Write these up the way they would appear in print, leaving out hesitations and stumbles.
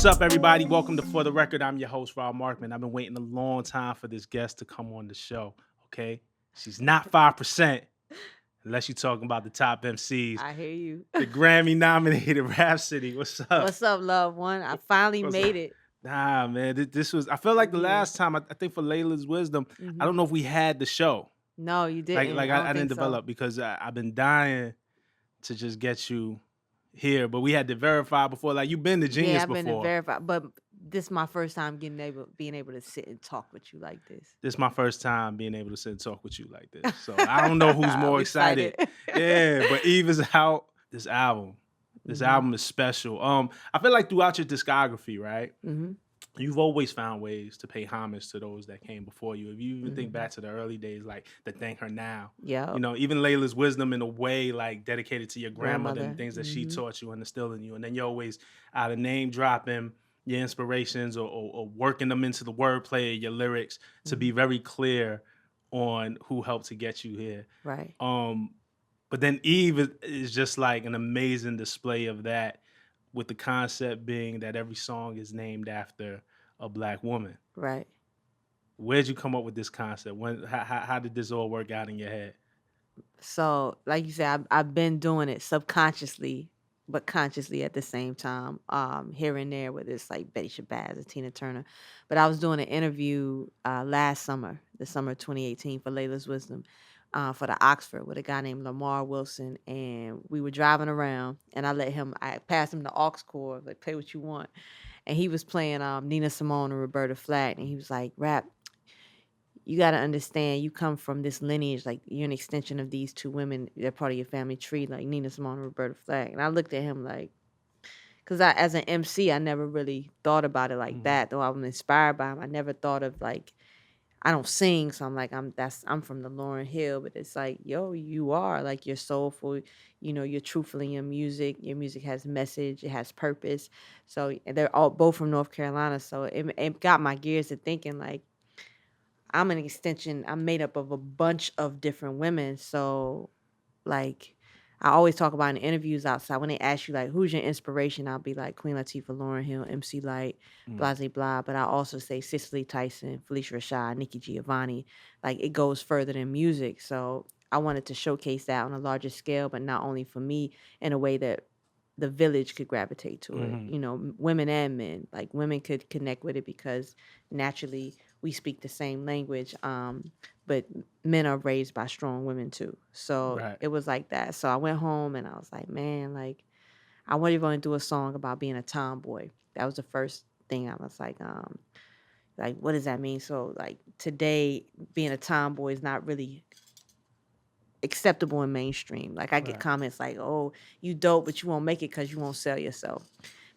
What's up, everybody? Welcome to For The Record. I'm your host, Markman. I've been waiting a long time for this guest to come on the show, okay? She's not 5%, unless you're talking about the top MCs. I hear you. The Grammy-nominated Rhapsody. What's up? What's up, loved one? I finally made it. Nah, man, this was, I feel like the last time, I think for Layla's Wisdom, I don't know if we had the show. No, you didn't. I didn't develop because I've been dying to just get you here, but we had to verify before. Like, you've been the genius Yeah, I've before. been to verify, but this is my first time being able to sit and talk with you like this. This is my first time being able to sit and talk with you like this. So I don't know who's more excited. Yeah, but Eve is out. This album is special. I feel like throughout your discography, right? You've always found ways to pay homage to those that came before you. If you even think back to the early days, like the Thank Her Now. Yeah. You know, even Layla's Wisdom in a way, like dedicated to your grandmother and things that she taught you and instilled in you. And then you're always out of name dropping your inspirations or working them into the wordplay of your lyrics to be very clear on who helped to get you here. Right. But then Eve is just like an amazing display of that, with the concept being that every song is named after a Black woman. Right. Where'd you come up with this concept? How did this all work out in your head? So, like you said, I've been doing it subconsciously, but consciously at the same time, here and there, whether it's like Betty Shabazz or Tina Turner. But I was doing an interview last summer, the summer of 2018, for Layla's Wisdom, for the Oxford with a guy named Lamar Wilson, and we were driving around, and I passed him the aux cord, like, play what you want, and he was playing Nina Simone and Roberta Flack, and he was like, Rap, you got to understand, you come from this lineage, like you're an extension of these two women, they're part of your family tree, like Nina Simone and Roberta Flack. And I looked at him like, because as an MC, I never really thought about it like that, though I was inspired by him. I never thought of like, I don't sing, so I'm like, I'm from the Lauryn Hill, but it's like, yo, you are like, you're soulful, you know, you're truthful in your music has message, it has purpose. So they're all both from North Carolina, so it got my gears to thinking like, I'm an extension, I'm made up of a bunch of different women, so like, I always talk about in interviews outside, when they ask you, like, who's your inspiration, I'll be like, Queen Latifah, Lauryn Hill, MC Lyte, blah, blah, blah. But I also say Cicely Tyson, Felicia Rashad, Nikki Giovanni. Like, it goes further than music. So I wanted to showcase that on a larger scale, but not only for me, in a way that the village could gravitate to it. You know, women and men. Like, women could connect with it because naturally we speak the same language. But men are raised by strong women too. So It was like that. So I went home and I was like, man, like, I wasn't even going to do a song about being a tomboy. That was the first thing I was like, what does that mean? So like today, being a tomboy is not really acceptable in mainstream. Like I get comments like, oh, you dope, but you won't make it because you won't sell yourself.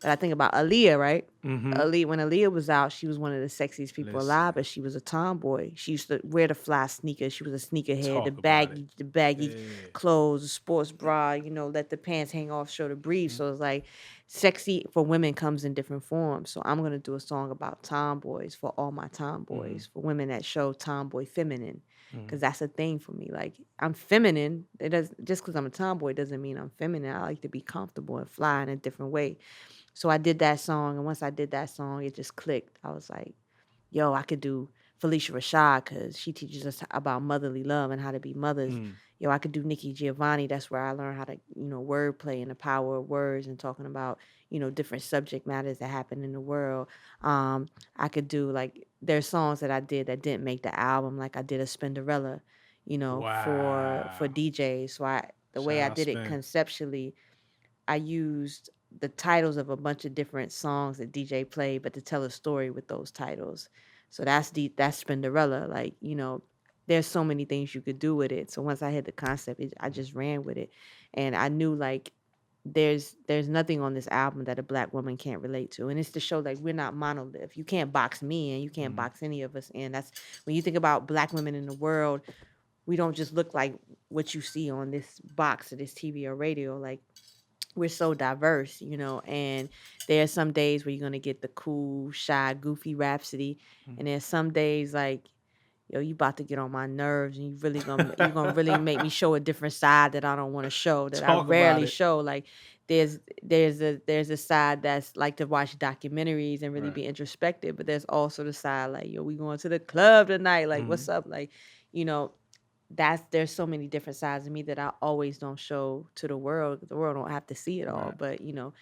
But I think about Aaliyah, right? When Aaliyah was out, she was one of the sexiest people alive, but she was a tomboy. She used to wear the fly sneakers. She was a sneakerhead, the baggy clothes, the sports bra, you know, let the pants hang off, show the briefs. So it's like sexy for women comes in different forms. So I'm going to do a song about tomboys for all my tomboys, for women that show tomboy feminine. Because that's a thing for me. Like, I'm feminine. Just because I'm a tomboy doesn't mean I'm feminine. I like to be comfortable and fly in a different way. So I did that song, and once I did that song, it just clicked. I was like, yo, I could do Felicia Rashad because she teaches us about motherly love and how to be mothers. Yo, I could do Nikki Giovanni. That's where I learned how to, you know, wordplay and the power of words and talking about, you know, different subject matters that happen in the world. I could do, like, there's songs that I did that didn't make the album. Like I did a Spinderella, you know, for DJs. So the way I did it conceptually, I used the titles of a bunch of different songs that DJ played, but to tell a story with those titles. So that's Spinderella. Like, you know, there's so many things you could do with it. So once I had the concept, I just ran with it. And I knew, like, there's nothing on this album that a Black woman can't relate to. And it's to show, like, we're not monolith. You can't box me in. You can't box any of us in. That's when you think about Black women in the world, we don't just look like what you see on this box or this TV or radio. Like, we're so diverse, you know, and there are some days where you're going to get the cool, shy, goofy Rhapsody. And there's some days like yo, you about to get on my nerves, and you gonna really make me show a different side that I don't want to show, that I Talk about rarely it. show. Like there's a side that's like to watch documentaries and really Right. be introspective, but there's also the side like, yo, we going to the club tonight. Like, Mhm. what's up? Like, you know, there's so many different sides of me that I always don't show to the world. The world don't have to see it all, Right. but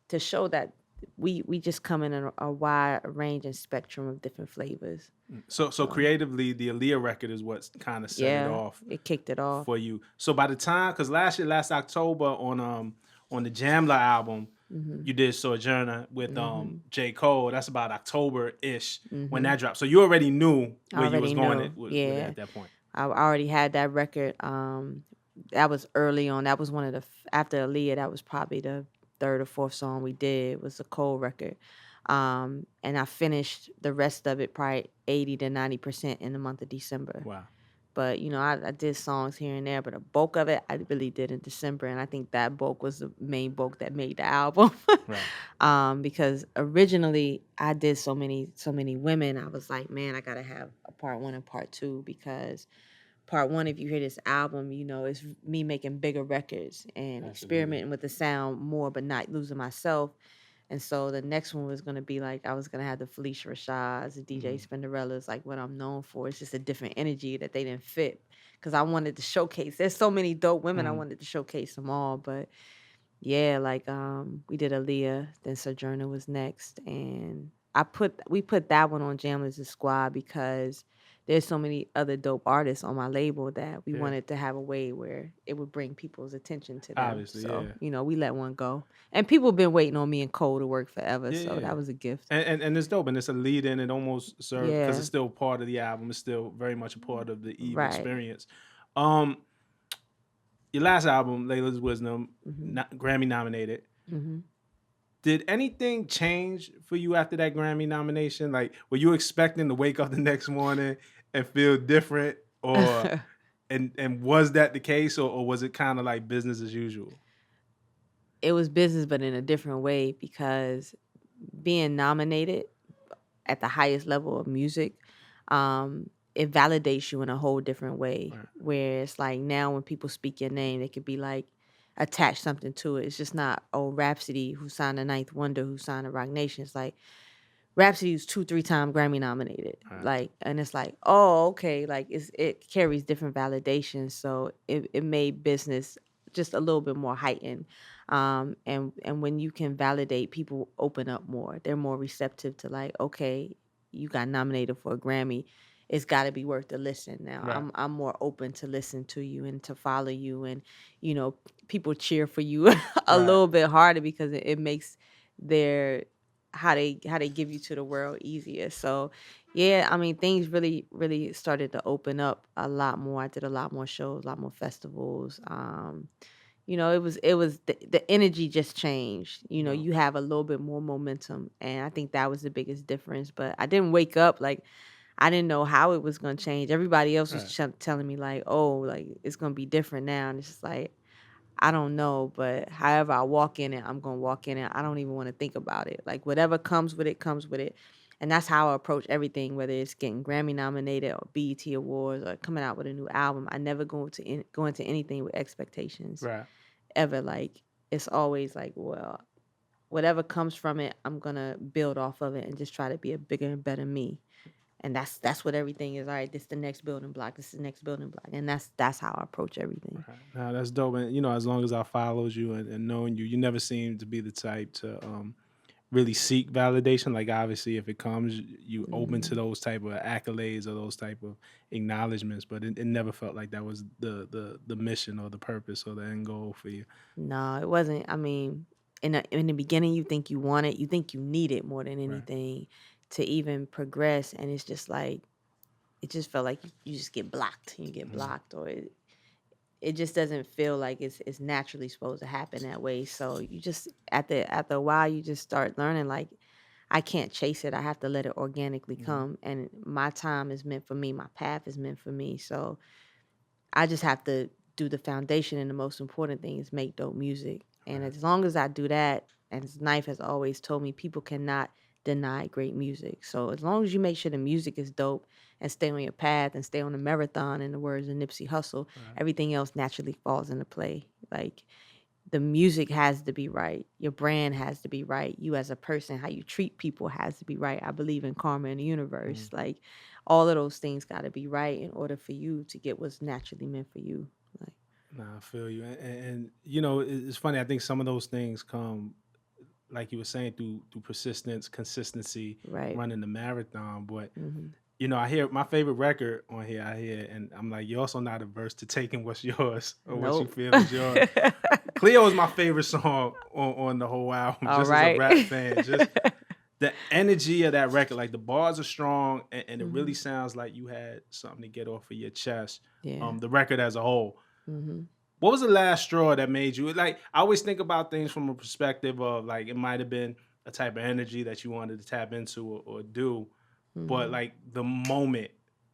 to show that we just come in a wide range and spectrum of different flavors. So So creatively, the Aaliyah record is what's kind of set it yeah, off it kicked it off. for you. So by the time, because last October on the Jamla album, Mhm. you did Sojourner with Mhm. J. Cole. That's about October-ish when Mhm. that dropped. So you already knew I where you was already going knew. with it Yeah. at that point. I already had that record. That was early on. That was one of the after Aaliyah. That was probably the third or fourth song we did. Was a Cole record, and I finished the rest of it probably 80 to 90% in the month of December. Wow. But I did songs here and there, but a bulk of it I really did in December, and I think that bulk was the main bulk that made the album. Right. Because originally I did so many women. I was like, man, I gotta have a part one and part two, because part one, if you hear this album, it's me making bigger records and Absolutely. experimenting with the sound more, but not losing myself. And so the next one was gonna be like I was gonna have the Felicia Rashads, the DJ Spinderellas, like what I'm known for. It's just a different energy that they didn't fit, because I wanted to showcase. There's so many dope women. I wanted to showcase them all, but yeah, like we did Aaliyah, then Sojourner was next, and we put that one on Jam as a Squad because there's so many other dope artists on my label that we Yeah. wanted to have a way where it would bring people's attention to them. Obviously, So, yeah. we let one go. And people been waiting on me and Cole to work forever, Yeah, so yeah. that was a gift. And it's dope, and it's a lead in. It almost serves because Yeah, it's still part of the album. It's still very much a part of the Eve right. experience. Your last album, Layla's Wisdom, Mhm. Grammy nominated. Mhm. Did anything change for you after that Grammy nomination? Like, were you expecting to wake up the next morning and feel different, or and was that the case, or was it kind of like business as usual? It was business, but in a different way, because being nominated at the highest level of music, it validates you in a whole different way. Right. Where it's like now when people speak your name, they could be like attach something to it. It's just not Rhapsody who signed a Ninth Wonder who signed a Rock Nation. It's like Rhapsody was 2-3 time Grammy nominated. Right. Like, and it's like, oh, okay, like it carries different validations. So it made business just a little bit more heightened. And when you can validate, people open up more. They're more receptive to like, okay, you got nominated for a Grammy. It's got to be worth the listen. Now Right. I'm more open to listen to you and to follow you, and you know people cheer for you a little bit harder because it makes their how they give you to the world easier. So yeah, I mean things really started to open up a lot more. I did a lot more shows, a lot more festivals. It was the energy just changed. No. You have a little bit more momentum, and I think that was the biggest difference. But I didn't wake up like I didn't know how it was going to change. Everybody else was telling me like, "Oh, like it's going to be different now." And it's just like I don't know, but however I walk in it, I'm gonna walk in it. I don't even want to think about it. Like whatever comes with it, comes with it. And that's how I approach everything, whether it's getting Grammy nominated or BET Awards or coming out with a new album. I never go into anything with expectations Right. ever. Like it's always like, well, whatever comes from it, I'm gonna build off of it and just try to be a bigger and better me. And that's what everything is. All right, this is the next building block. This is the next building block, and that's how I approach everything. Right. Now that's dope, and as long as I follows you and knowing you, you never seem to be the type to really seek validation. Like obviously, if it comes, you open to those type of accolades or those type of acknowledgments, but it never felt like that was the mission or the purpose or the end goal for you. No, it wasn't. I mean, in the beginning, you think you want it, you think you need it more than Right. anything to even progress, and it's just like it just felt like you just get blocked. You get blocked, or it just doesn't feel like it's naturally supposed to happen that way. So you just after a while, you just start learning like I can't chase it. I have to let it organically come, and my time is meant for me. My path is meant for me. So I just have to do the foundation, and the most important thing is make dope music. And Right. as long as I do that, and as Knife has always told me, people cannot denied great music. So as long as you make sure the music is dope and stay on your path and stay on the marathon, in the words of Nipsey Hussle, Right. everything else naturally falls into play. Like the music has to be right. Your brand has to be right. You as a person, how you treat people has to be right. I believe in karma in the universe. Like all of those things got to be right in order for you to get what's naturally meant for you. Like, Nah, I feel you. And it's funny. I think some of those things come, like you were saying, through persistence, consistency, right. running the marathon. But Hmm. I hear my favorite record on here. I hear, and I'm like, you're also not averse to taking what's yours or what you Nope. feel is yours. Cleo is my favorite song on the whole album, All just as a right. rap fan. Just the energy of that record, like the bars are strong, and it really Hmm. sounds like you had something to get off of your chest. Yeah. The record as a whole. Hmm. What was the last straw that made you like? I always think about things from a perspective of like it might have been a type of energy that you wanted to tap into or do, but Hmm. like the moment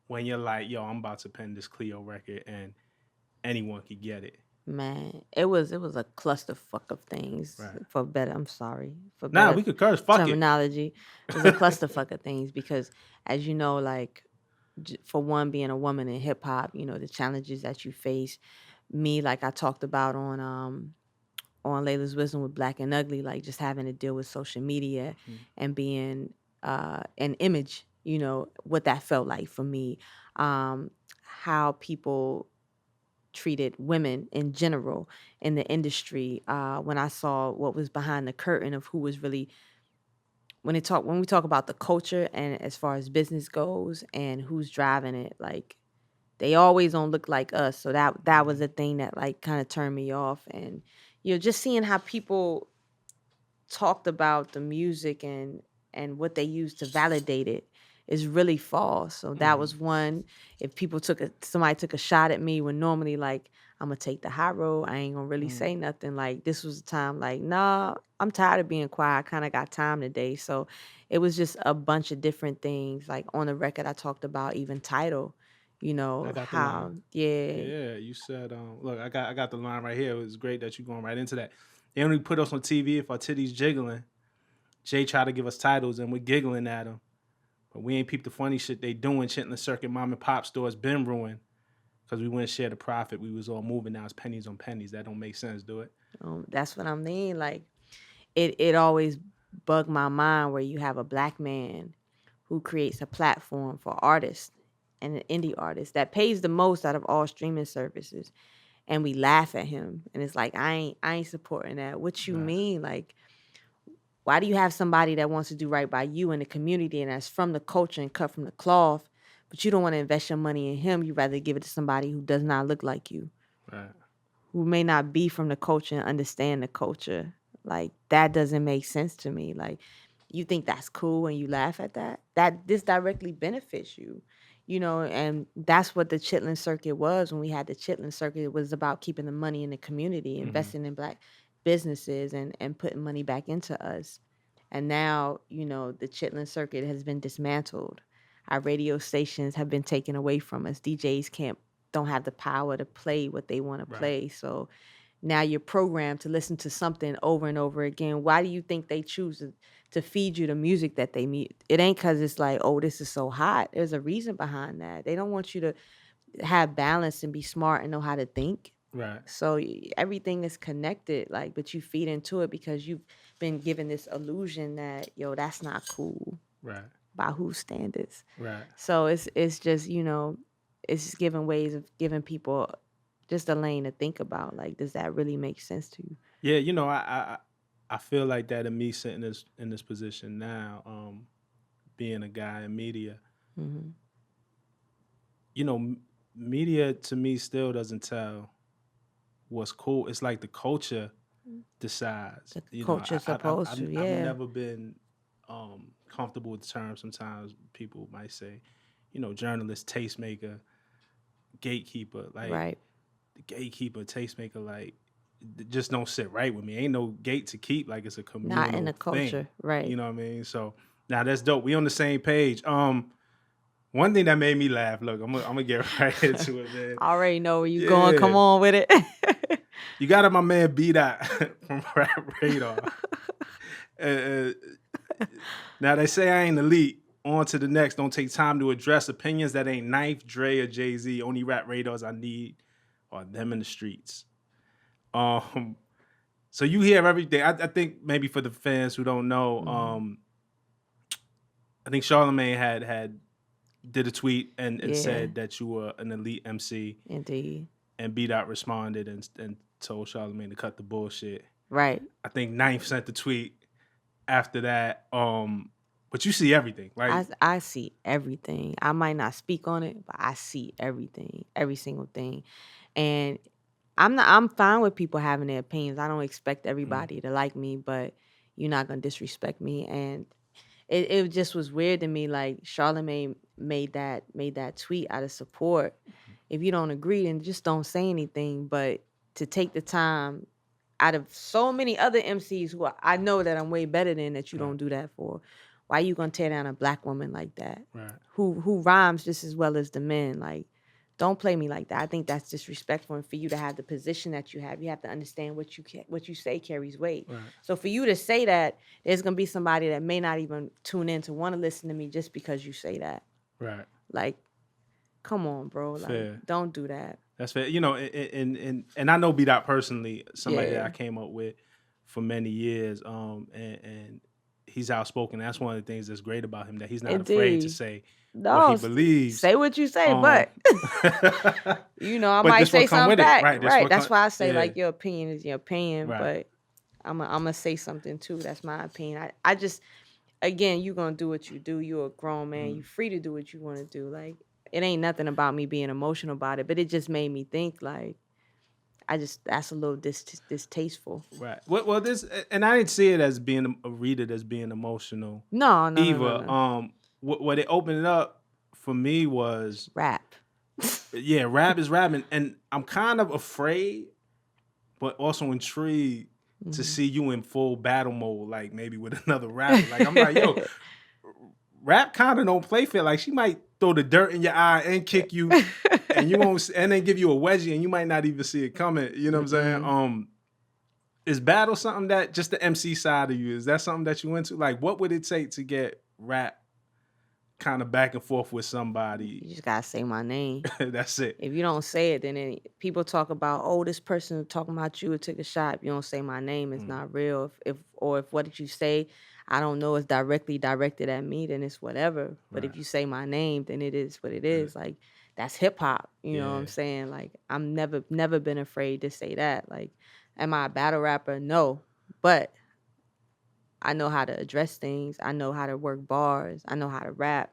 when you're like, yo, I'm about to pen this Cleo record and anyone could get it. Man, it was a clusterfuck of things Right. for better. I'm sorry for Nah, better we could curse. Fuck it. terminology. It was a clusterfuck of things because, as you know, like for one, being a woman in hip hop, the challenges that you face. Me, like I talked about on Layla's Wisdom with Black and Ugly, like just having to deal with social media Mhm. and being an image. What that felt like for me. How people treated women in general in the industry. When I saw what was behind the curtain of who was really when we talk about the culture and as far as business goes and who's driving it, like they always don't look like us. So that was Mhm. a thing that like kind of turned me off. And just seeing how people talked about the music and what they used to validate it is really false. So that Mhm. was one. If people somebody took a shot at me when normally like I'm gonna take the high road, I ain't gonna really Mhm. say nothing. Like this was a time like, nah, I'm tired of being quiet. I kind of got time today. So it was just a bunch of different things. Like on the record I talked about even title, I got the line. how yeah. Yeah, you said, look, I got the line right here. It was great that you're going right into that. They only put us on TV if our titties jiggling. Jay tried to give us titles and we're giggling at him. But we ain't peeped the funny shit they doing. Chitlin Circuit mom and pop stores been ruined because we wouldn't share the profit. We was all moving. Now it's pennies on pennies. That don't make sense, do it? That's what I mean. Like it always bugged my mind where you have a black man who creates a platform for artists and an indie artist that pays the most out of all streaming services, and we laugh at him and it's like I ain't supporting that. What you Right. mean? Like why do you have somebody that wants to do right by you in the community and that's from the culture and cut from the cloth, but you don't want to invest your money in him? You rather give it to somebody who does not look like you, Right. who may not be from the culture and understand the culture. Like that doesn't make sense to me. Like you think that's cool and you laugh at that? That this directly benefits you. And that's what the Chitlin Circuit was when we had the Chitlin Circuit. It was about keeping the money in the community, Mm-hmm. investing in black businesses and putting money back into us. And now, the Chitlin Circuit has been dismantled. Our radio stations have been taken away from us. DJs don't have the power to play what they want to Right. play. So now you're programmed to listen to something over and over again. Why do you think they choose to feed you the music that they need? It ain't because it's like, oh, this is so hot. There's a reason behind that. They don't want you to have balance and be smart and know how to think. Right. So everything is connected, like, but you feed into it because you've been given this illusion that, yo, that's not cool Right. by whose standards. Right. So it's just, it's just giving ways of giving people just a lane to think about. Like, does that really make sense to you? Yeah, I feel like that in me sitting in this position now, being a guy in media, Hmm. media to me still doesn't tell what's cool. It's like the culture decides. The culture's supposed to, I've yeah. never been comfortable with the term. Sometimes people might say, journalist, tastemaker, gatekeeper. Like Right. the gatekeeper, tastemaker, like just don't sit right with me. Ain't no gate to keep. Like it's a Not in the communal thing. culture. Right. You know what I mean? So now that's dope. We on the same page. One thing that made me laugh. Look, I'm gonna get right into it, man. I already know where you going. Come Yeah, on with it. you got my man B Dot from Rap Radar. Uh, uh, Now they say I ain't elite. On to the next. Don't take time to address opinions that ain't Knife, Dre, or Jay-Z. Only rap radars I need are them in the streets. So you hear everything. I think maybe for the fans who don't know, I think Charlamagne had did a tweet and said that you were an elite MC. Indeed. And B-Dot responded and told Charlamagne to cut the bullshit. Right. I think Ninth sent the tweet after that. But you see everything. Like I see everything. I might not speak on it, but I see everything, every single thing. And I'm fine with people having their opinions. I don't expect everybody to like me, but you're not gonna disrespect me. And it just was weird to me. Like Charlamagne made that tweet out of support. If you don't agree, then just don't say anything. But to take the time out of so many other MCs who I know that I'm way better than, that you don't do that for. Why you gonna tear down a black woman like that? Right. Who rhymes just as well as the men? Like, don't play me like that. I think that's disrespectful. And for you to have the position that you have to understand what you say carries weight. Right. So for you to say that, there's gonna be somebody that may not even tune in to want to listen to me just because you say that. Right. Like, come on, bro. Like, don't do that. That's fair. You know, and I know B-Dot personally, somebody that I came up with for many years. And he's outspoken. That's one of the things that's great about him, that he's not afraid to say what he believes. Say what you say, but I might say something back. Right. That's why I say like your opinion is your opinion, but I'm gonna say something too. That's my opinion. I just, again, you gonna do what you do. You're a grown man. You're free to do what you want to do. Like, it ain't nothing about me being emotional about it, but it just made me think like, that's a little distasteful. Right. Well, this, and I didn't see it as being read it as being emotional. No. No. What it opened up for me was rap. Rap is rapping, and I'm kind of afraid, but also intrigued to see you in full battle mode, like maybe with another rapper. Like, I'm like, yo, rap kind of don't play fair. Like, she might throw the dirt in your eye and kick you, and you won't, and then give you a wedgie, and you might not even see it coming. You know what I'm saying? Is battle something that, just the MC side of you, is that something that you into? Like, what would it take to get rap kind of back and forth with somebody? You just gotta say my name. That's it. If you don't say it, then people talk about, oh, this person talking about you took a shot. If you don't say my name, it's not real. If what did you say, I don't know, it's directly directed at me, then it's whatever. But if you say my name, then it is what it is. Like, that's hip hop. You know what I'm saying? Like, I'm never been afraid to say that. Like, am I a battle rapper? No. But I know how to address things. I know how to work bars. I know how to rap.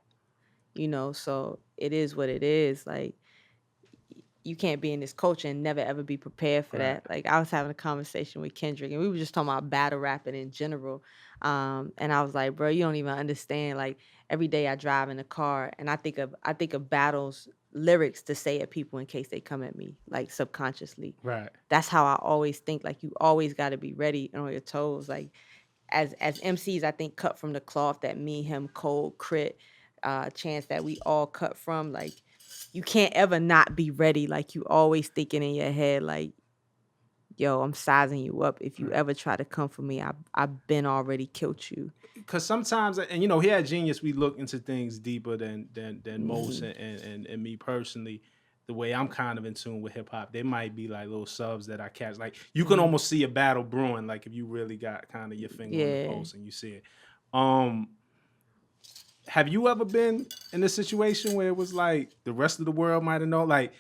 So it is what it is. Like, you can't be in this culture and never ever be prepared for that. Like, I was having a conversation with Kendrick, and we were just talking about battle rapping in general. And I was like, bro, you don't even understand. Like, every day I drive in a car, and I think of battles lyrics to say at people in case they come at me, like, subconsciously. Right. That's how I always think. Like, you always got to be ready and on your toes. Like, as MCs, I think cut from the cloth that me, him, Cole, Crit, Chance, that we all cut from. Like, you can't ever not be ready. Like, you always thinking in your head, like, yo, I'm sizing you up. If you ever try to come for me, I've been already killed you. Because sometimes, and here at Genius, we look into things deeper than most, and me personally, the way I'm kind of in tune with hip hop, there might be like little subs that I catch. Like, you can almost see a battle brewing, like if you really got kind of your finger on the pulse and you see it. Have you ever been in a situation where it was like the rest of the world might have known? Like,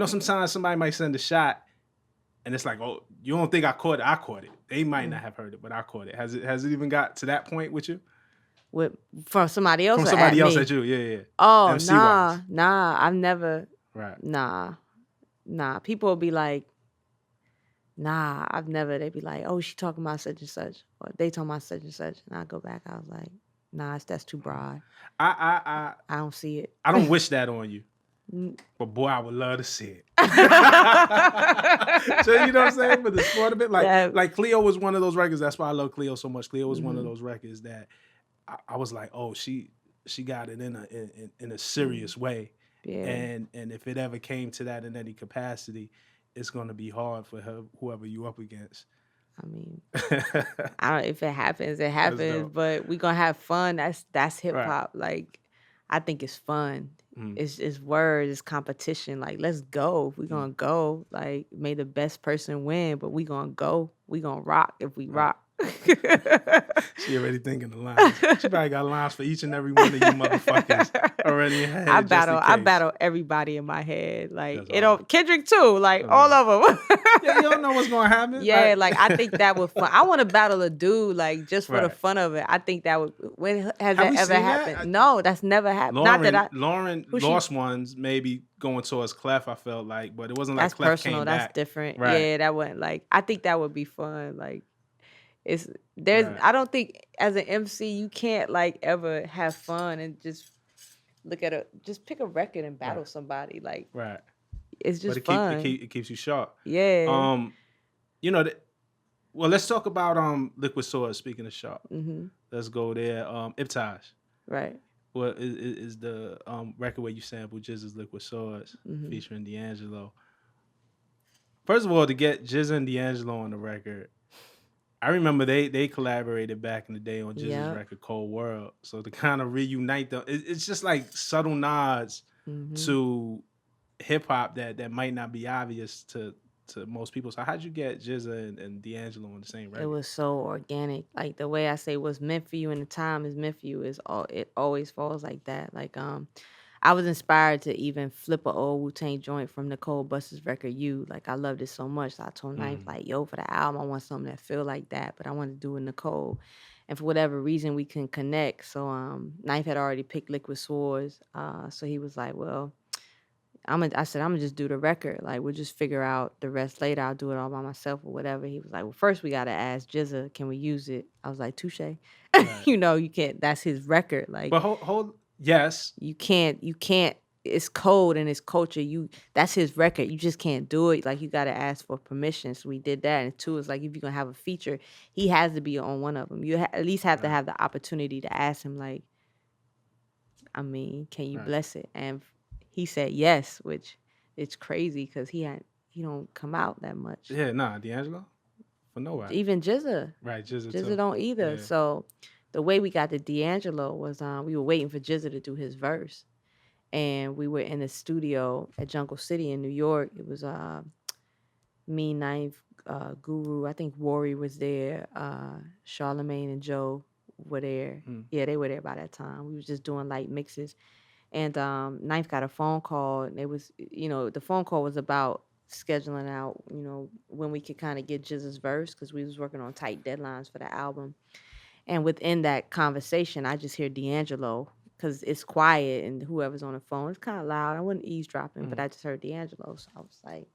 sometimes somebody might send a shot and it's like, oh, you don't think I caught it? I caught it. They might not have heard it, but I caught it. Has it even got to that point with you? From somebody else? From somebody else me? at you, yeah. Oh, MC-wise. nah. I've never. Right. Nah. People will be like, nah, I've never. They be like, oh, she talking about such and such, or they talking about such and such, and I go back. I was like, nah, that's too broad. I don't see it. I don't wish that on you. But boy, I would love to see it. So, you know what I'm saying? For the sport of it. Like Cleo was one of those records. That's why I love Cleo so much. Cleo was one of those records that I was like, oh, she got it in a serious way. Yeah. And if it ever came to that in any capacity, it's gonna be hard for her, whoever you up against. I mean, I don't. If it happens, it That's happens. dope. But we gonna have fun. That's hip Right. hop. Like, I think it's fun. Mm. It's words. It's competition. Like, let's go. If we gonna go. Like, may the best person win. But we gonna go. We gonna rock if we Right. rock. She already thinking the lines. She probably got lines for each and every one of you motherfuckers already in her head. I battle everybody in my head. Like, That's it don't hard. Kendrick too. Like, That's all hard. of them. Yeah, you don't know what's gonna happen. Yeah, like I think that would fun. I want to battle a dude, like just for the Right. fun of it. I think that would. When has Have that we ever seen that? happened? No, that's never happened. Not that Lauryn who she- lost ones, maybe going towards Clef, I felt like, but it wasn't like that's Clef personal. came That's back. different. Right. Yeah, that wouldn't like. I think that would be fun. Like, there's. Right. I don't think as an MC you can't like ever have fun and just look at just pick a record and battle Right. somebody. Like, Right. it's just But fun. it keeps you sharp. Yeah. You know, well, let's talk about Liquid Swords. Speaking of sharp, let's go there. Iptaj. Right. Well, is the record where you sample Jizz's Liquid Swords featuring D'Angelo. First of all, to get Jizz and D'Angelo on the record, I remember they collaborated back in the day on Jizz's record Cold World. So to kind of reunite them, it's just like subtle nods to hip hop that might not be obvious to most people. So how'd you get Jizza and D'Angelo on the same record? It was so organic. Like the way I say what's meant for you and the time is meant for you is it always falls like that. Like I was inspired to even flip an old Wu-Tang joint from Nicole Buster's record You. Like I loved it so much. So I told Knife like, yo, for the album I want something that feel like that, but I want to do it Nicole. And for whatever reason we couldn't connect. So Knife had already picked Liquid Swords. So he was like, well, I said, I'm gonna just do the record. Like, we'll just figure out the rest later. I'll do it all by myself or whatever. He was like, well, first we gotta ask Jizza, can we use it? I was like, touche. Right. You know, you can't. That's his record. Like, but hold, yes, you can't. It's code and it's culture. That's his record. You just can't do it. Like, you gotta ask for permission. So we did that. And two is like, if you're gonna have a feature, he has to be on one of them. You at least have to have the opportunity to ask him. Like, I mean, can you bless it? And he said yes, which it's crazy because he don't come out that much. Yeah, nah, D'Angelo for nobody. Even Jizza. Right, Jizza too. Don't either. Yeah. So the way we got to D'Angelo was we were waiting for Jizza to do his verse. And we were in the studio at Jungle City in New York. It was me, Knife, Guru, I think Worry was there, Charlemagne and Joe were there. Yeah, they were there by that time. We was just doing light mixes. And Knife got a phone call, and it was, the phone call was about scheduling out, when we could kind of get Jizz's verse, because we was working on tight deadlines for the album. And within that conversation, I just hear D'Angelo, because it's quiet, and whoever's on the phone, it's kind of loud. I wasn't eavesdropping, but I just heard D'Angelo. So I was like,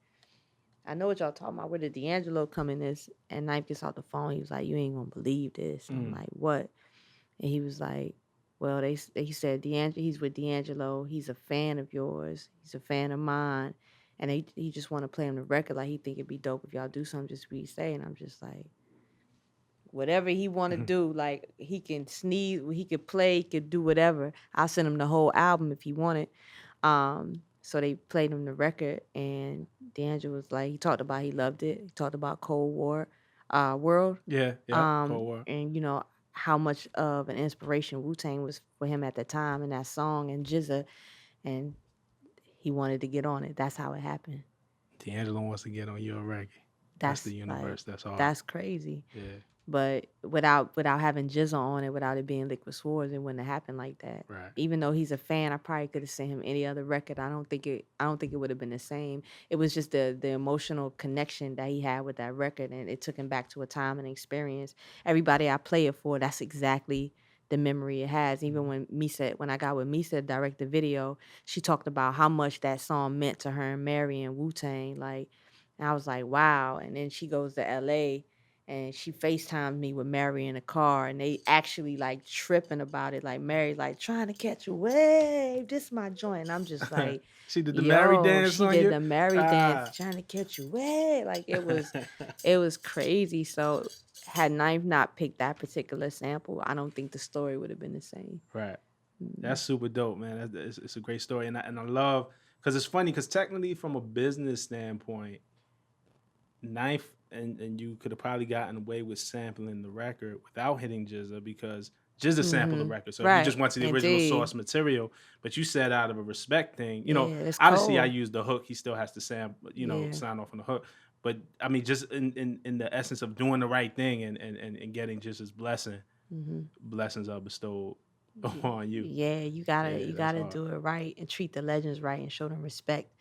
I know what y'all talking about. Where did D'Angelo come in this? And Knife gets off the phone. He was like, you ain't going to believe this. I'm like, what? And he was like, well, he said he's with D'Angelo. He's a fan of yours. He's a fan of mine. And he just want to play on the record. Like, he think it'd be dope if y'all do something just what he say. And I'm just like, whatever he want to do, like, he can sneeze, he could play, he could do whatever. I'll send him the whole album if he wanted. So they played him the record, and D'Angelo was like, he talked about he loved it. He talked about Cold War World. Yeah, Cold War. And, how much of an inspiration Wu-Tang was for him at the time in that song, and Jizza, and he wanted to get on it. That's how it happened. D'Angelo wants to get on your record. That's the universe. That's all. That's crazy. Yeah. But without having Jizza on it, without it being Liquid Swords, it wouldn't have happened like that. Right. Even though he's a fan, I probably could have sent him any other record. I don't think it would have been the same. It was just the emotional connection that he had with that record, and it took him back to a time and experience. Everybody I play it for, that's exactly the memory it has. Even when I got with Misa to direct the video, she talked about how much that song meant to her and Mary and Wu-Tang. Like, and I was like, wow. And then she goes to LA, and she FaceTimed me with Mary in the car, and they actually like tripping about it. Like, Mary, like, trying to catch a wave. This is my joint. And I'm just like, she did the Mary dance. She did the Mary dance, trying to catch a wave. Like, it was crazy. So had Knife not picked that particular sample, I don't think the story would have been the same. Right. That's super dope, man. It's a great story, and I love, because it's funny, because technically from a business standpoint, Knife and you could have probably gotten away with sampling the record without hitting Jizza because Jizza sampled the Mm-hmm. record. So if you just Right. went to the original Indeed. source material, but you said out of a respect thing, Yeah, it's obviously I cold. used the hook. He still has to sample, Yeah. sign off on the hook. But I mean, just in the essence of doing the right thing and getting Jizza's blessing, Mm-hmm. blessings are bestowed on you. Yeah, you gotta Yeah, you that's gotta hard. do it right and treat the legends right and show them respect.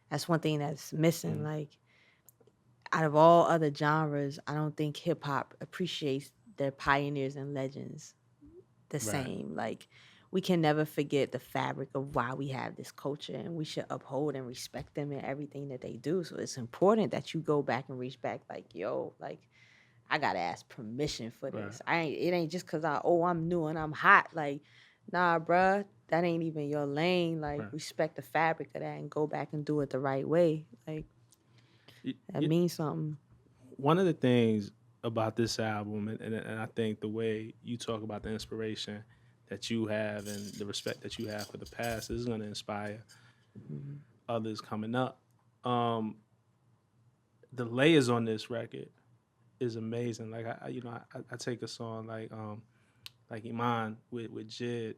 That's one thing that's missing. Mm, Like out of all other genres, I don't think hip hop appreciates their pioneers and legends the right, same. Like we can never forget the fabric of why we have this culture, and we should uphold and respect them in everything that they do. So it's important that you go back and reach back, like, yo, like I gotta ask permission for right, this. It ain't just cause I'm new and I'm hot. Like, nah, bruh, that ain't even your lane. Like, right. respect the fabric of that and go back and do it the right way. Like, You, that you, means something. one of the things about this album, and I think the way you talk about the inspiration that you have and the respect that you have for the past is going to inspire Mhm. others coming up. Um, the layers on this record is amazing. Like I take a song like Iman with Jid.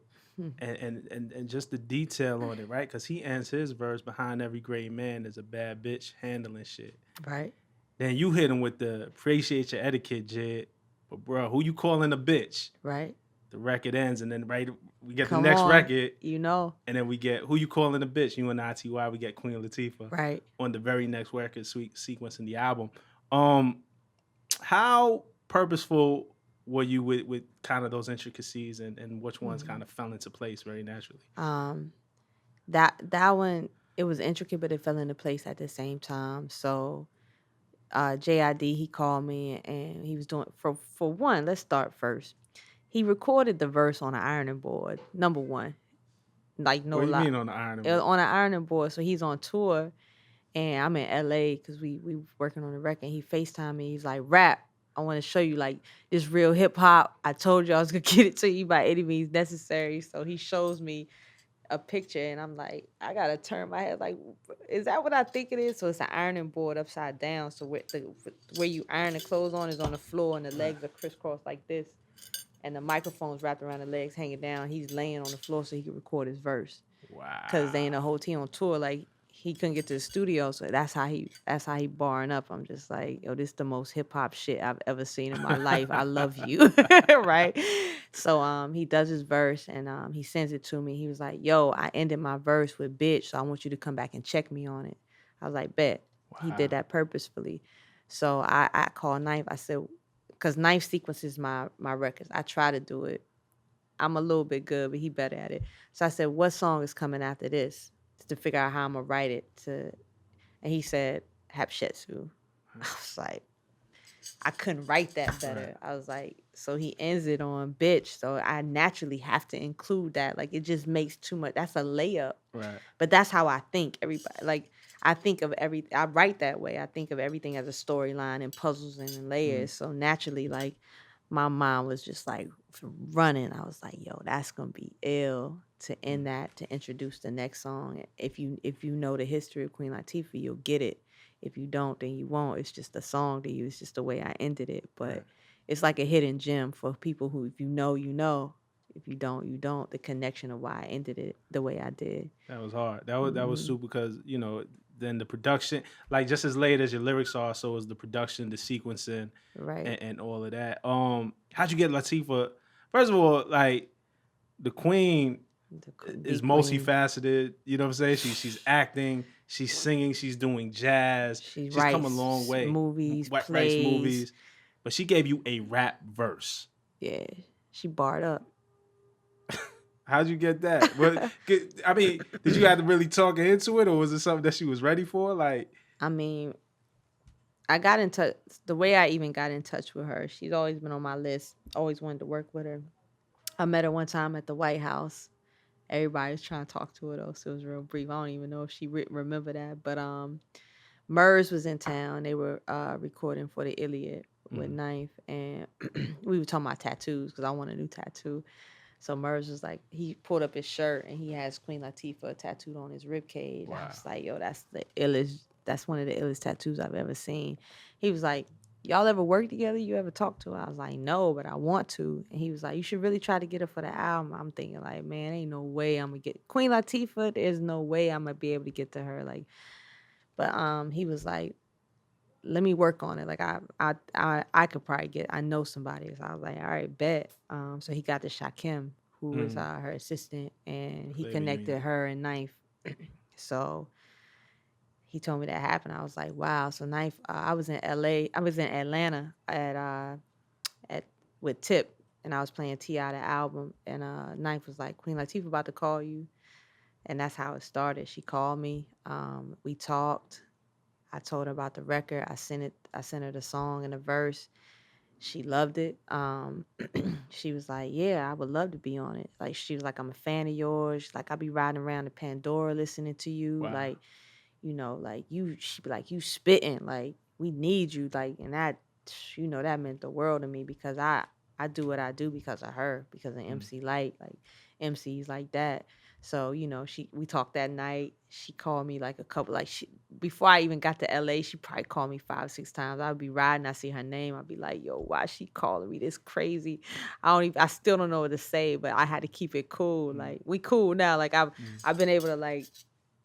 And just the detail on it, right? Because he ends his verse behind every great man is a bad bitch handling shit. Right, Then you hit him with the appreciate your etiquette, Jed. But bro, who you calling a bitch? right. The record ends, and then we get the Come next on, record, you know. and then we get who you calling a bitch. You and ITY, we get Queen Latifah Right. on the very next record sequence in the album. Um, how purposeful were you with kind of those intricacies and which ones hmm kind of fell into place very naturally? Um, that one it was intricate, but it fell into place at the same time. So JID he called me and he was doing for one. Let's start first. He recorded the verse on an ironing board. Number one, like no What do you lie, mean on the ironing board? on an ironing board. So he's on tour, and I'm in LA because we working on the record. He FaceTime me. He's like, "Rap, I want to show you like this real hip hop. I told you I was gonna get it to you by any means necessary." So he shows me a picture, and I'm like, I gotta turn my head. Like, is that what I think it is? So it's an ironing board upside down. So where you iron the clothes on is on the floor, and the Right. legs are crisscrossed like this, and the microphone's wrapped around the legs, hanging down. He's laying on the floor so he can record his verse. Cause they in a Wow. whole team on tour, like he couldn't get to the studio, so that's how he barring up. I'm just like, yo, this the most hip hop shit I've ever seen in my life. I love you, right? So he does his verse and he sends it to me. He was like, yo, I ended my verse with bitch, so I want you to come back and check me on it. I was like, bet. He did Wow. that purposefully. So I called Knife. I said, cause Knife sequences my records. I try to do it. I'm a little bit good, but he better at it. So I said, what song is coming after this? To figure out how I'm gonna write it and he said, Hapshetsu. I was like, I couldn't write that Right. better. I was like, so he ends it on bitch. So I naturally have to include that. Like it just makes too much. That's a layup. Right. But that's how I think. Everybody like I think of everything. I write that way. I think of everything as a storyline and puzzles and Mm. layers. So naturally, like my mind was just like running. I was like, yo, that's gonna be ill to Mm. end that to introduce the next song. If you know the history of Queen Latifah, you'll get it. If you don't, then you won't. It's just a song to you. It's just the way I ended it. Right. But it's like a hidden gem for people who, if you know, you know. If you don't, you don't. The connection of why I ended it the way I did. That was hard. That was hmm super because then the production, like just as late as your lyrics are, so is the production, the sequencing, Right. and all of that. How'd you get Latifah? First of all, like the Queen The is queen. multifaceted. You know what I'm saying? She's acting, she's singing, she's doing jazz. She She's come a long writes way. movies, Writes plays. movies, but she gave you a rap verse. Yeah, she barred up. How'd you get that? I mean, did you have to really talk her into it, or was it something that she was ready for? Like, I mean, I got in touch. The way I even got in touch with her, she's always been on my list. Always wanted to work with her. I met her one time at the White House. Everybody was trying to talk to her though, so it was real brief. I don't even know if she remember that, but Murs was in town. They were recording for the Iliad with mm, Knife, and we were talking about tattoos because I want a new tattoo. So Murs was like, he pulled up his shirt and he has Queen Latifah tattooed on his rib cage. I wow, was like, yo, that's the illest. that's one of the illest tattoos I've ever seen. He was like, y'all ever work together? You ever talk to her? I was like, no, but I want to. And he was like, you should really try to get her for the album. I'm thinking like, man, ain't no way I'm gonna get Queen Latifah. There's no way I'm gonna be able to get to her. Like, but he was like, let me work on it. Like I could probably get. I know somebody. So I was like, all right, bet. So he got to Shakim, who was her assistant, and he connected her and Knife. So he told me that happened. I was like, wow. So Knife, I was in LA. I was in Atlanta at with Tip, and I was playing T.I. the album, and Knife was like, Queen Latifah about to call you, and that's how it started. She called me. We talked. I told her about the record. I sent her the song and the verse. She loved it. She was like, yeah, I would love to be on it. Like, she was like, I'm a fan of yours. Like, I'll be riding around to Pandora listening to you. Wow. Like, like she'd be like, you spitting. Like, we need you. Like, and that, that meant the world to me because I do what I do because of her, because of MC Light, like MCs like that. So, we talked that night. She called me like a couple, before I even got to LA, she probably called me 5-6 times. I would be riding, I see her name. I'd be like, yo, why she calling me this crazy? I still don't know what to say, but I had to keep it cool. Like, we cool now. Like, I've been able to like,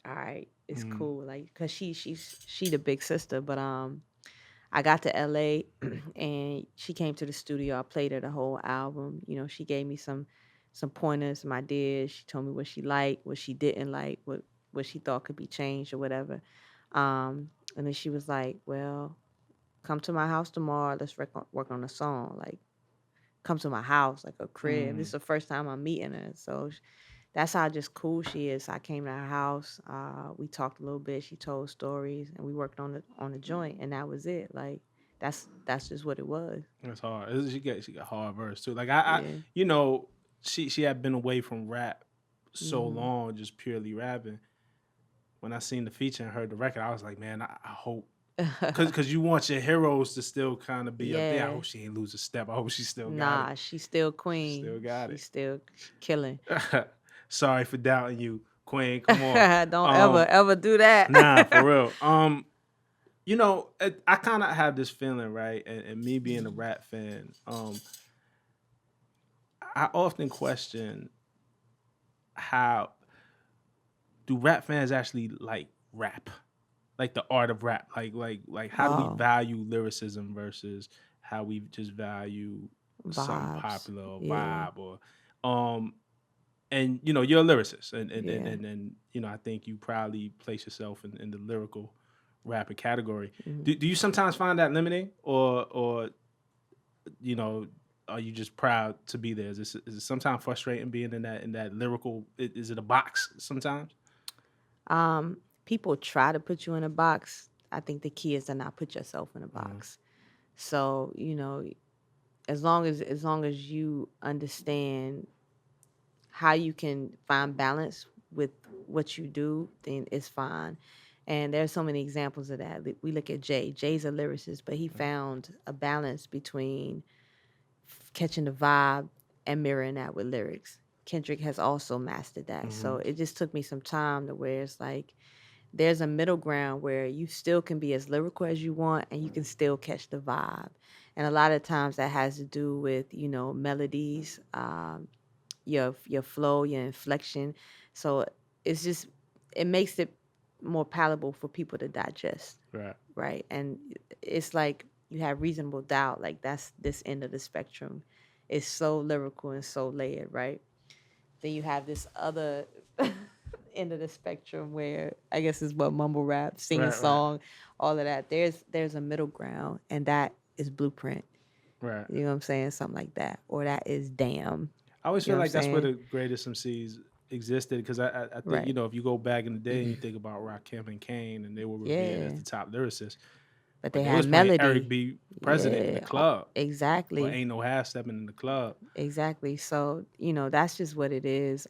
all right, it's cool. Like, cause she the big sister, but, I got to LA and she came to the studio. I played her the whole album. She gave me some pointers, some ideas. She told me what she liked, what she didn't like, what she thought could be changed or whatever. And then she was like, well, come to my house tomorrow. Let's work on a song. Like, come to my house, like a crib. This is the first time I'm meeting her. So that's how just cool she is. I came to her house. We talked a little bit. She told stories, and we worked on the joint, and that was it. Like, that's just what it was. That's hard. She got hard verse too. Like Yeah. She had been away from rap so long, just purely rapping. When I seen the feature and heard the record, I was like, man, I hope, because you want your heroes to still kind of be up there. I hope she ain't lose a step. I hope she still got it. Nah, she's still queen. Still got She's still killing. Sorry for doubting you, Queen. Come on. Don't ever do that. Nah, for real. I kind of have this feeling, right? And me being a rap fan, I often question how do rap fans actually like rap, like the art of rap, like how do we value lyricism versus how we just value something Vibes. popular or Yeah. vibe or and you're a lyricist and Yeah. I think you probably place yourself in the lyrical rapper category. Mhm. Do you sometimes find that limiting or are you just proud to be there? Is it sometimes frustrating being in that lyrical? Is it a box sometimes? People try to put you in a box. I think the key is to not put yourself in a box. So, as long as you understand how you can find balance with what you do, then it's fine. And there's so many examples of that. We look at Jay. Jay's a lyricist, but he found a balance between catching the vibe and mirroring that with lyrics. Kendrick has also mastered that. So it just took me some time to where it's like there's a middle ground where you still can be as lyrical as you want and you can still catch the vibe. And a lot of times that has to do with, melodies, your flow, your inflection. So it makes it more palatable for people to digest. Right. And it's like you have reasonable doubt, like that's this end of the spectrum. It's so lyrical and so layered, right? Then you have this other end of the spectrum where I guess is what mumble rap, sing a song, all of that. There's a middle ground, and that is Blueprint. Right. You know what I'm saying? Something like that. Or that is Damn. I always feel like that's where the greatest MCs existed because I think, if you go back in the day and you think about Rakim and Kane and they were revered as the top lyricists. But they they had was playing melody. Eric B. President in the club. Exactly. Or Ain't No Half Stepping in the club. Exactly. So, that's just what it is.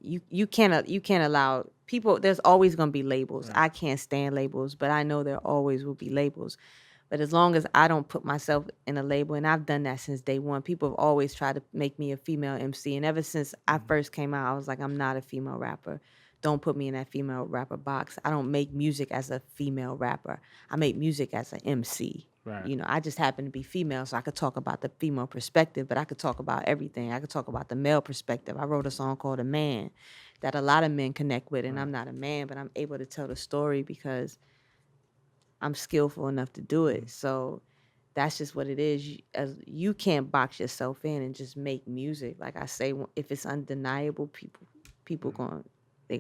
You can't allow people, there's always going to be labels. I can't stand labels, but I know there always will be labels. But as long as I don't put myself in a label, and I've done that since day one, people have always tried to make me a female MC. And ever since I first came out, I was like, I'm not a female rapper. don't put me in that female rapper box. I don't make music as a female rapper. I make music as an MC. Right. You know, I just happen to be female, so I could talk about the female perspective, but I could talk about everything. I could talk about the male perspective. I wrote a song called A Man that a lot of men connect with, and I'm not a man, but I'm able to tell the story because I'm skillful enough to do it. So that's just what it is. You can't box yourself in and just make music. Like I say, if it's undeniable, people gonna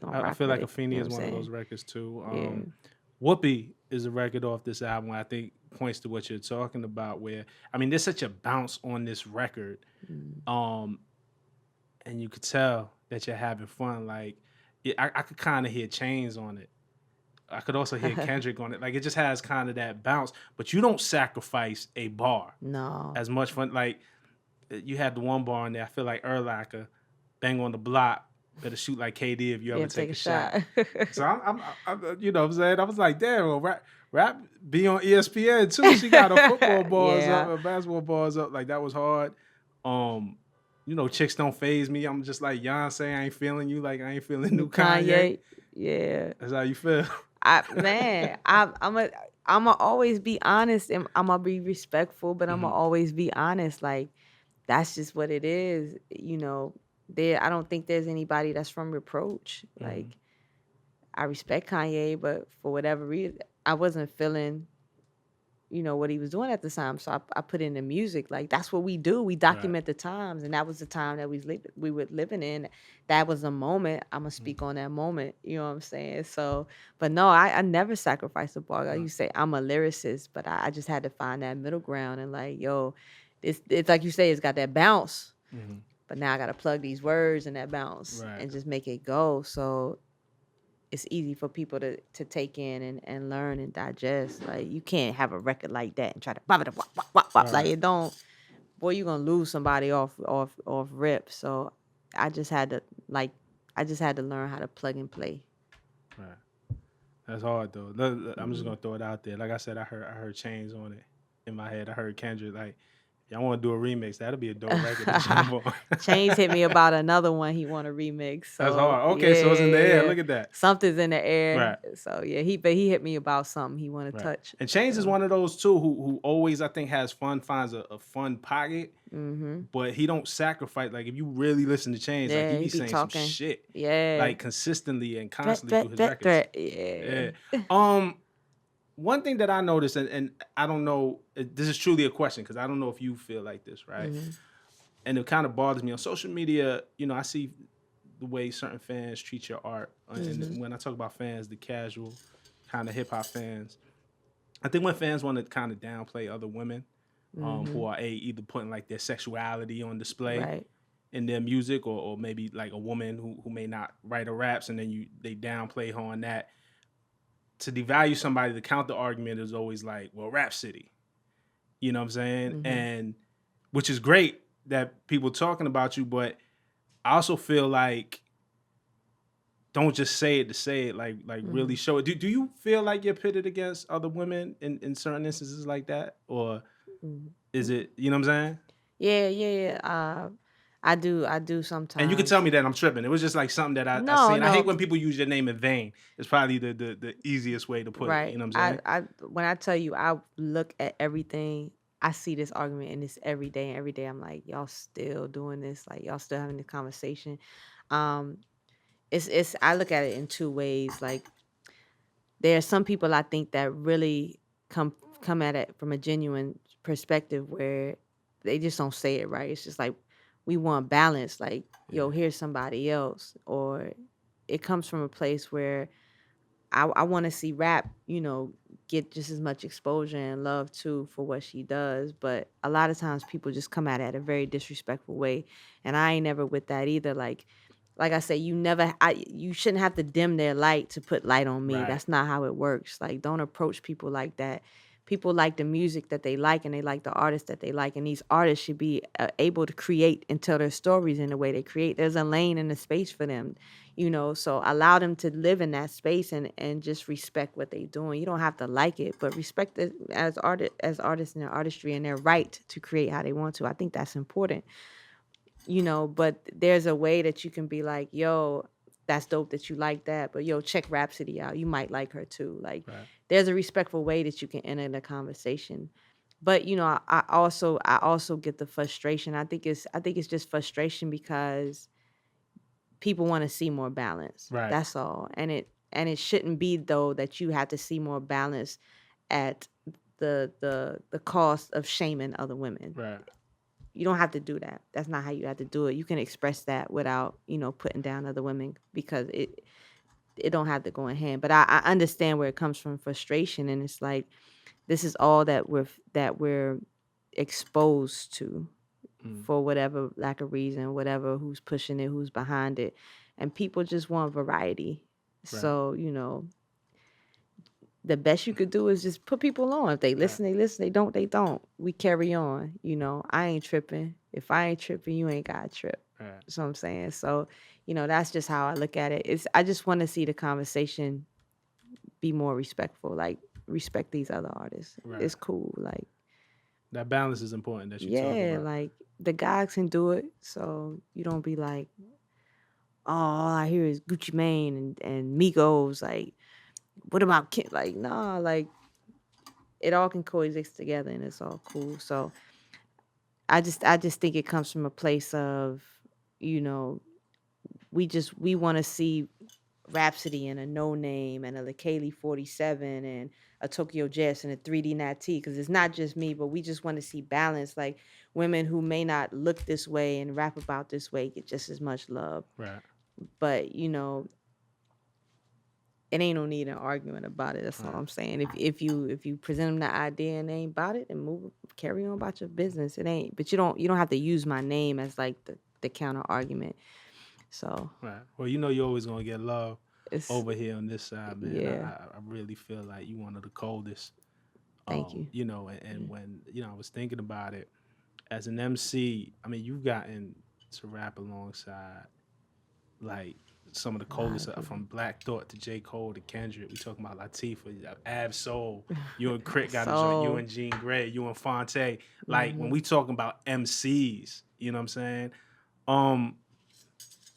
rock I feel with like it. Afeni You know is what one I'm of those saying? records too. Yeah. Whoopi is a record off this album I think points to what you're talking about, where I mean there's such a bounce on this record. And you could tell that you're having fun. Like I could kind of hear Chains on it. I could also hear Kendrick on it. Like it just has kind of that bounce, but you don't sacrifice a bar. No. As much fun. Like you had the one bar in there. I feel like Urlacher, bang on the block, better shoot like KD if you ever take a shot. So I'm, you know what I'm saying? I was like, damn, well, rap be on ESPN too. She got her football balls up, her basketball balls up. Like that was hard. You know, chicks don't phase me. I'm just like Beyonce. I ain't feeling you. Like I ain't feeling new Kanye. Yeah. That's how you feel. I'ma always be honest and I'ma be respectful, but I'ma always be honest. Like that's just what it is. You know, I don't think there's anybody that's from reproach. Like I respect Kanye, but for whatever reason, I wasn't feeling, you know, what he was doing at the time. So I put in the music. Like that's what we do. We document the times, and that was the time that we were living in. That was a moment. I'm gonna speak on that moment. You know what I'm saying? So, but no, I never sacrificed the bar. Like you say, I'm a lyricist, but I just had to find that middle ground and like, yo, it's like you say, it's got that bounce. But now I gotta plug these words in that bounce and just make it go. So it's easy for people to take in and learn and digest. Like you can't have a record like that and try to like it don't. Boy, you're gonna lose somebody off rip. So I just had to learn how to plug and play. Right. That's hard though. I'm just gonna throw it out there. Like I said, I heard Chains on it in my head. I heard Kendrick. Like y'all want to do a remix? That'll be a dope record to jump on. Chains hit me about another one he want to remix. So, that's hard. Okay, so it's in the air. Look at that. Something's in the air. Right. So yeah, he hit me about something he want to touch. And Chains is one of those too who always I think has fun, finds a fun pocket. But he don't sacrifice. Like if you really listen to Chains, like he be saying talking some shit. Yeah. Like consistently and constantly through his records. Yeah. One thing that I noticed, and I don't know, this is truly a question because I don't know if you feel like this, right? And it kind of bothers me on social media. You know, I see the way certain fans treat your art. And when I talk about fans, the casual kind of hip hop fans, I think when fans want to kind of downplay other women who are either putting like their sexuality on display in their music, or maybe like a woman who may not write her raps, and then they downplay her on that. To devalue somebody, the counter argument is always like, well, Rapsody. You know what I'm saying? And which is great that people talking about you, but I also feel like don't just say it to say it, like really show it. Do you feel like you're pitted against other women in certain instances like that? Or is it, you know what I'm saying? Yeah. I do sometimes. And you can tell me that I'm tripping. It was just like something that I seen. No. I hate when people use your name in vain. It's probably the easiest way to put it. You know what I'm saying? When I tell you, I look at everything. I see this argument and it's every day. And every day I'm like, y'all still doing this? Like y'all still having this conversation? It's I look at it in two ways. Like there are some people I think that really come at it from a genuine perspective where they just don't say it right. It's just like, we want balance, like, yo, here's somebody else. Or it comes from a place where I want to see rap, you know, get just as much exposure and love too for what she does. But a lot of times people just come at it a very disrespectful way. And I ain't never with that either. Like I say, you shouldn't have to dim their light to put light on me. Right. That's not how it works. Like, don't approach people like that. People like the music that they like, and they like the artists that they like, and these artists should be able to create and tell their stories in the way they create. There's a lane and a space for them, you know, so allow them to live in that space and just respect what they're doing. You don't have to like it, but respect it as artists and their artistry and their right to create how they want to. I think that's important, you know, but there's a way that you can be like, yo, that's dope that you like that, but yo, check Rhapsody out. You might like her too. Like, Right. there's a respectful way that you can enter the conversation. But I also get the frustration. I think it's just frustration because people want to see more balance. Right. That's all. And it shouldn't be though that you have to see more balance at the cost of shaming other women. Right. You don't have to do that. That's not how you have to do it. You can express that without, putting down other women, because it don't have to go in hand. But I understand where it comes from, frustration, and it's like this is all that we're exposed to for whatever lack of reason, whatever, who's pushing it, who's behind it. And people just want variety. Right. So, the best you could do is just put people on. If they listen, they listen. They don't, they don't. We carry on. I ain't tripping. If I ain't tripping, you ain't got to trip. Right. That's what I'm saying. So, that's just how I look at it. I just want to see the conversation be more respectful. Like, respect these other artists. Right. It's cool. Like, that balance is important that you talk about. like the guys can do it. So you don't be like, oh, all I hear is Gucci Mane and Migos. Like, what about Kim? Like, nah, like it all can coexist together and it's all cool. So I just think it comes from a place of, we want to see Rhapsody and a No Name and a Lakaylee 47 and a Tokyo Jess and a 3D Nat T, because it's not just me, but we just want to see balance. Like, women who may not look this way and rap about this way get just as much love. Right. But it ain't no need in arguing about it. That's all I'm saying. If you present them the idea and they ain't about it, and carry on about your business. It ain't. But you don't have to use my name as like the counter argument. So right. Well, you're always gonna get love over here on this side, man. Yeah. I really feel like you one of the coldest. Thank you. And when I was thinking about it as an MC, I mean, you've gotten to rap alongside like some of the coldest, from Black Thought to J. Cole to Kendrick. We talking about Latifah, Ab Soul. You and Crit got a joint. You and Jean Grey. You and Fonte. Like, when we talking about MCs, you know what I'm saying?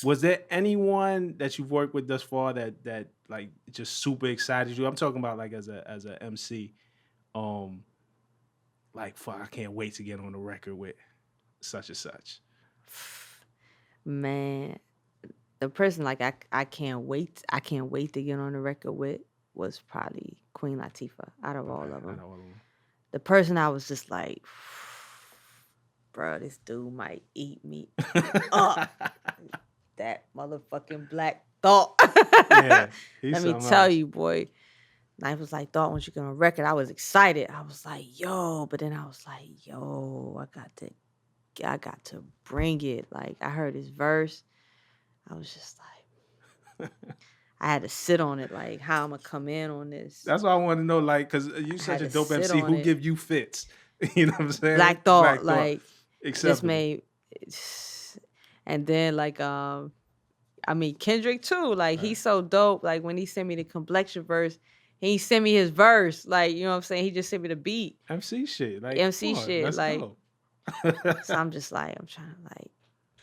Was there anyone that you've worked with thus far that like just super excited you? I'm talking about like as a MC. Like, fuck, I can't wait to get on the record with such and such. Man, the person like I can't wait to get on the record with was probably Queen Latifah out of all of them. The person I was just like, bro, this dude might eat me up. That motherfucking Black Thought. Yeah, let me tell you, boy. Knife was like, Thought, once you get on record, I was excited. I was like, yo, but then I was like, yo, I got to bring it. Like, I heard his verse. I was just like, I had to sit on it. Like, how I'm gonna come in on this. That's what I want to know. Like, because you such a dope MC. Who give you fits? You know what I'm saying? Black Thought, like, just made. And then like Kendrick too. Like, he's so dope. Like, when he sent me the Complexion verse, he sent me his verse. Like, you know what I'm saying? He just sent me the beat. MC shit. Like, MC shit. Like, go. So I'm just like, I'm trying to like,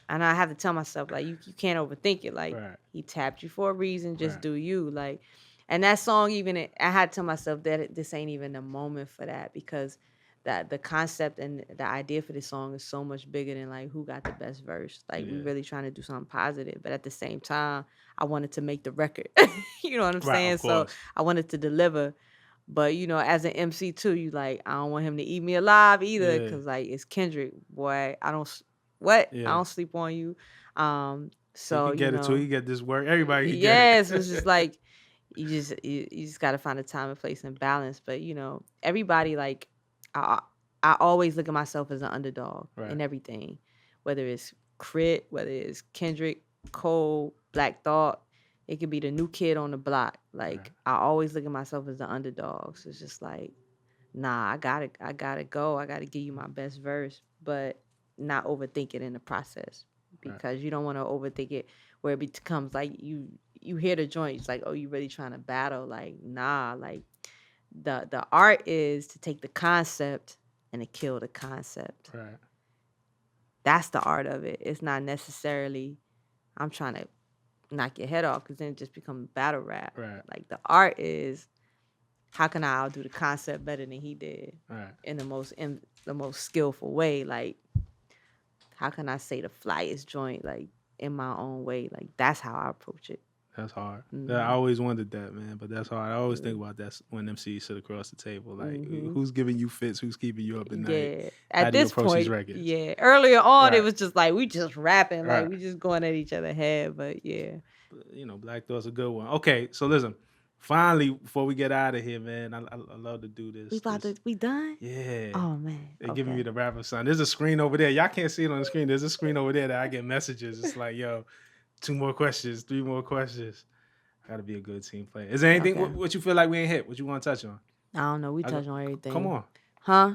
and I have to tell myself, like, you can't overthink it. Like, he tapped you for a reason. Just do you. Like, and that song, even, I had to tell myself that this ain't even the moment for that, because that the concept and the idea for this song is so much bigger than like who got the best verse. Like, we really trying to do something positive, but at the same time, I wanted to make the record. You know what I'm saying? So I wanted to deliver. But as an MC too, you like, I don't want him to eat me alive either, because like, it's Kendrick, boy. I don't sleep on you. So you get it too. You get this work. Everybody can get it. It's just like you just got to find a time and place and balance. But everybody, like, I always look at myself as an underdog in everything, whether it's Crit, whether it's Kendrick, Cole, Black Thought. It could be the new kid on the block. Like, I always look at myself as the underdog. So it's just like, nah, I gotta go. I gotta give you my best verse, but not overthink it in the process, because you don't want to overthink it where it becomes like you hear the joint, it's like, oh, you really trying to battle? Like, nah. Like, the art is to take the concept and to kill the concept. Right. That's the art of it. It's not necessarily I'm trying to knock your head off because then it just becomes battle rap. Right. Like the art is, how can I outdo the concept better than he did? Right. In the most skillful way. Like, how can I say the flyest joint like in my own way? Like that's how I approach it. That's hard. Mm-hmm. I always wondered that, man. But that's hard. I always think about that when MCs sit across the table. Like, who's giving you fits? Who's keeping you up at night? Yeah. How At do you this approach point, these records? yeah. Earlier on, Right. it was just like we just rapping, like Right. we just going at each other's head. But yeah, You know, Black Thought's a good one. Okay, so listen. Finally, before we get out of here, man, I love to do this. we done? Yeah. Oh man, They're giving me the rapper sign. There's a screen over there. Y'all can't see it on the screen. There's a screen over there that I get messages. It's like, yo, 2 more questions, 3 more questions. I gotta be a good team player. Is there anything what you feel like we ain't hit? What you want to touch on? I don't know. We touch on everything. Come on. Huh?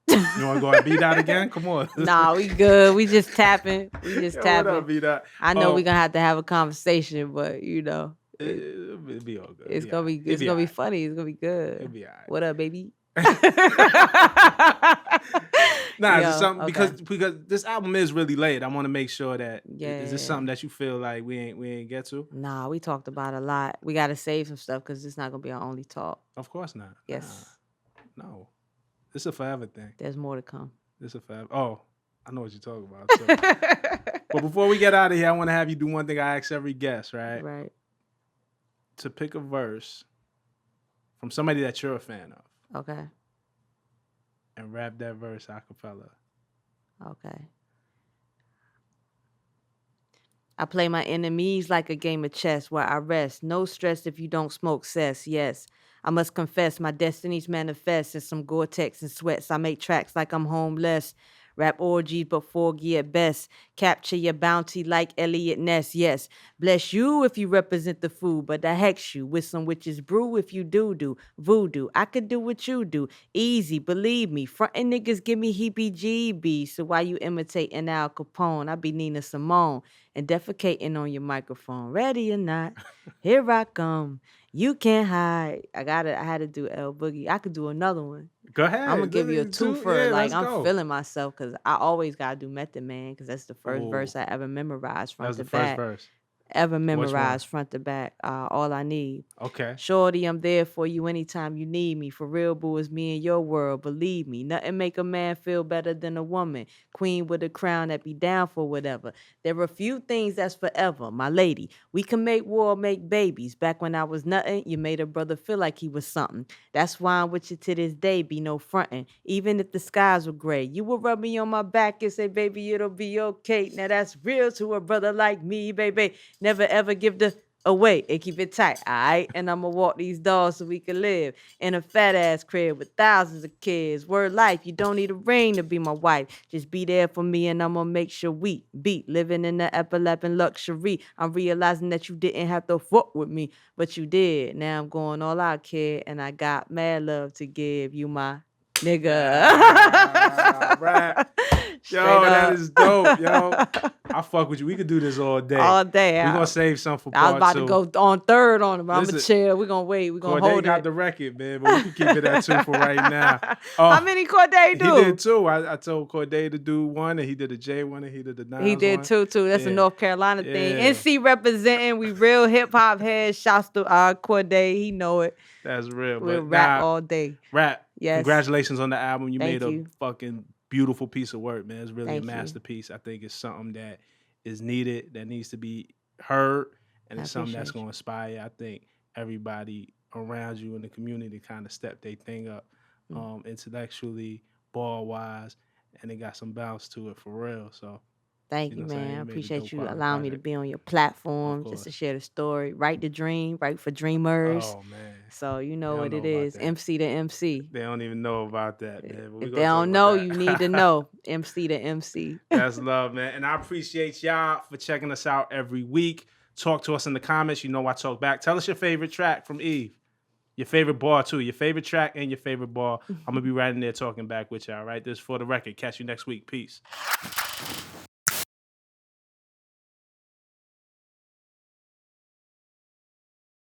You want to go and beat that again? Come on. Nah, we good. We just tapping. We just tapping. What up, B-Dot? I know we're gonna have a conversation, but you know, it'll be all good. it's gonna be funny. It's gonna be good. It'll be all right. What up, baby? Nah, is it something because this album is really late. I want to make sure that is this something that you feel like we ain't get to? Nah, we talked about a lot. We gotta save some stuff because it's not gonna be our only talk. Of course not. Yes. Nah. No. It's a forever thing. There's more to come. It's a forever. Oh, I know what you're talking about. So. But before we get out of here, I want to have you do one thing I ask every guest, right? Right. To pick a verse from somebody that you're a fan of. Okay. And rap that verse a cappella. Okay. I play my enemies like a game of chess where I rest. No stress if you don't smoke cess, yes. I must confess my destinies manifest in some Gore-Tex and sweats. I make tracks like I'm homeless. Rap orgies but 4G at best. Capture your bounty like Elliot Ness, yes. Bless you if you represent the food, but I hex you with some witches brew if you do voodoo. I could do what you do, easy, believe me. Frontin' niggas give me heebie-jeebies, so why you imitating Al Capone? I be Nina Simone and defecating on your microphone. Ready or not, here I come. You can't hide. I had to do El Boogie. I could do another one. Go ahead. I'm gonna give you a twofer. Yeah, like I'm go. feeling myself because I always gotta do Method Man because that's the first verse I ever memorized front to back. That was the first verse. Ever memorized front to back. All I need. Okay. Shorty, I'm there for you anytime you need me. For real, boo, it's me in your world. Believe me, nothing make a man feel better than a woman. Queen with a crown that be down for whatever. There are few things that's forever, my lady. We can make war, make babies. Back when I was nothing, you made a brother feel like he was something. That's why I'm with you to this day, be no frontin'. Even if the skies were gray, you would rub me on my back and say, baby, it'll be okay. Now that's real to a brother like me, baby. Never ever give the away and keep it tight, all right? And I'm gonna walk these dogs so we can live in a fat ass crib with thousands of kids. Word life, you don't need a ring to be my wife. Just be there for me and I'm gonna make sure we beat living in the epileptic luxury. I'm realizing that you didn't have to fuck with me, but you did. Now I'm going all out, kid, and I got mad love to give you, my nigga. Right. Yo, that is dope, yo. I fuck with you. We could do this all day. All day. We're gonna save some for part I was about 2. to go on third on him, but I'm gonna chill. We're gonna wait. We're gonna hold got it. the record, man, but we can keep it at 2 for right now. How many Corday do? He did 2. I told Corday to do 1, and he did a J one, and he did the 9. He did 2 too. That's a North Carolina thing. Yeah. NC representing. We real hip hop heads. Shouts to Corday. He know it. That's real. We'll rap all day. Rap. Yes. Congratulations on the album. You Thank made you. a fucking beautiful piece of work, man. It's really Thank a you. masterpiece. I think it's something that is needed, that needs to be heard, and it's something that's going to inspire, I think, everybody around you in the community to kind of step their thing up intellectually, ball-wise, and it got some bounce to it for real. So Thank you, man. I appreciate you allowing me to be on your platform just to share the story. Write the dream, write for dreamers. Oh, man. So you know what it is. MC to MC. They don't even know about that, man. If they don't know, you need to know. MC to MC. That's love, man. And I appreciate y'all for checking us out every week. Talk to us in the comments. You know I talk back. Tell us your favorite track from Eve. Your favorite bar, too. Your favorite track and your favorite bar. I'm going to be right in there talking back with y'all, right? This is For The Record. Catch you next week. Peace.